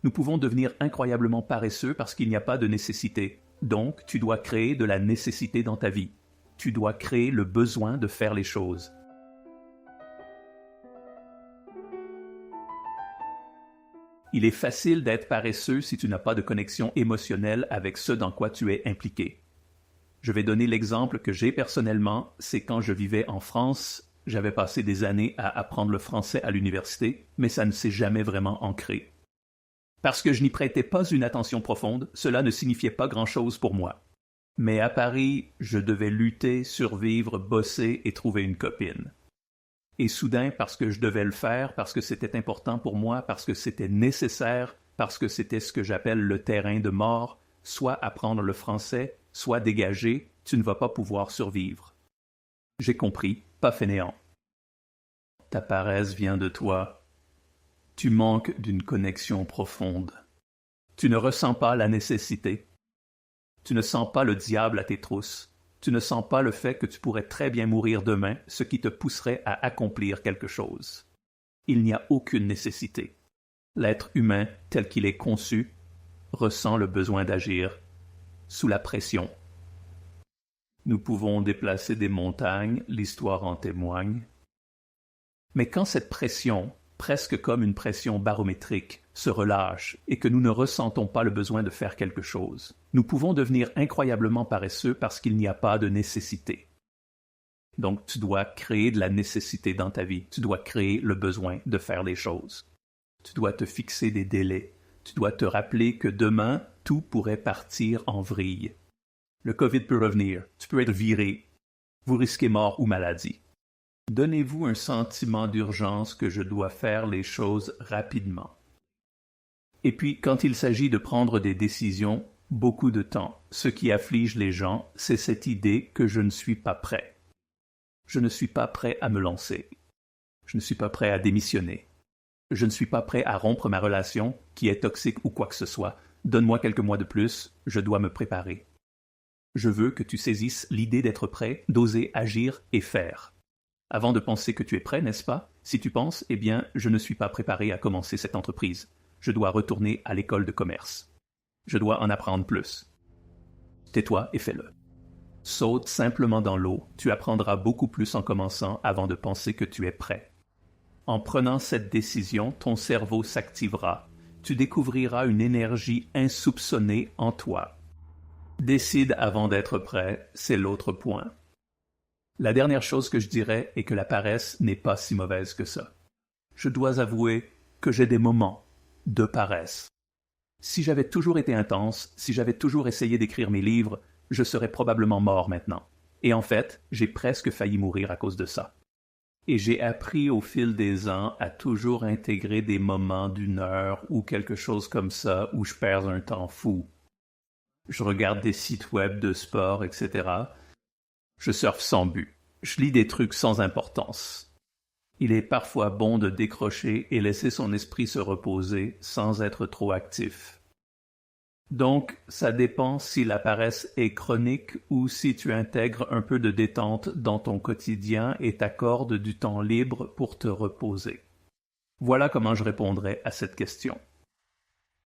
Nous pouvons devenir incroyablement paresseux parce qu'il n'y a pas de nécessité. Donc, tu dois créer de la nécessité dans ta vie. Tu dois créer le besoin de faire les choses. Il est facile d'être paresseux si tu n'as pas de connexion émotionnelle avec ce dans quoi tu es impliqué. Je vais donner l'exemple que j'ai personnellement, c'est quand je vivais en France, j'avais passé des années à apprendre le français à l'université, mais ça ne s'est jamais vraiment ancré. Parce que je n'y prêtais pas une attention profonde, cela ne signifiait pas grand-chose pour moi. Mais à Paris, je devais lutter, survivre, bosser et trouver une copine. Et soudain, parce que je devais le faire, parce que c'était important pour moi, parce que c'était nécessaire, parce que c'était ce que j'appelle le terrain de mort, soit apprendre le français, soit dégager, tu ne vas pas pouvoir survivre. J'ai compris, pas fainéant. Ta paresse vient de toi. Tu manques d'une connexion profonde. Tu ne ressens pas la nécessité. Tu ne sens pas le diable à tes trousses. Tu ne sens pas le fait que tu pourrais très bien mourir demain, ce qui te pousserait à accomplir quelque chose. Il n'y a aucune nécessité. L'être humain, tel qu'il est conçu, ressent le besoin d'agir, sous la pression. Nous pouvons déplacer des montagnes, l'histoire en témoigne. Mais quand cette pression, presque comme une pression barométrique, se relâche et que nous ne ressentons pas le besoin de faire quelque chose, nous pouvons devenir incroyablement paresseux parce qu'il n'y a pas de nécessité. Donc tu dois créer de la nécessité dans ta vie, tu dois créer le besoin de faire les choses. Tu dois te fixer des délais, tu dois te rappeler que demain, tout pourrait partir en vrille. Le COVID peut revenir, tu peux être viré, vous risquez mort ou maladie. Donnez-vous un sentiment d'urgence que je dois faire les choses rapidement. Et puis, quand il s'agit de prendre des décisions, beaucoup de temps, ce qui afflige les gens, c'est cette idée que je ne suis pas prêt. Je ne suis pas prêt à me lancer. Je ne suis pas prêt à démissionner. Je ne suis pas prêt à rompre ma relation, qui est toxique ou quoi que ce soit. Donne-moi quelques mois de plus, je dois me préparer. Je veux que tu saisisses l'idée d'être prêt, d'oser agir et faire. Avant de penser que tu es prêt, n'est-ce pas? Si tu penses, eh bien, je ne suis pas préparé à commencer cette entreprise. Je dois retourner à l'école de commerce. Je dois en apprendre plus. Tais-toi et fais-le. Saute simplement dans l'eau, tu apprendras beaucoup plus en commençant avant de penser que tu es prêt. En prenant cette décision, ton cerveau s'activera. Tu découvriras une énergie insoupçonnée en toi. Décide avant d'être prêt, c'est l'autre point. La dernière chose que je dirais est que la paresse n'est pas si mauvaise que ça. Je dois avouer que j'ai des moments de paresse. Si j'avais toujours été intense, si j'avais toujours essayé d'écrire mes livres, je serais probablement mort maintenant. Et en fait, j'ai presque failli mourir à cause de ça. Et j'ai appris au fil des ans à toujours intégrer des moments d'une heure ou quelque chose comme ça où je perds un temps fou. Je regarde des sites web de sport, etc. Je surfe sans but. Je lis des trucs sans importance. Il est parfois bon de décrocher et laisser son esprit se reposer sans être trop actif. Donc, ça dépend si la paresse est chronique ou si tu intègres un peu de détente dans ton quotidien et t'accordes du temps libre pour te reposer. Voilà comment je répondrai à cette question.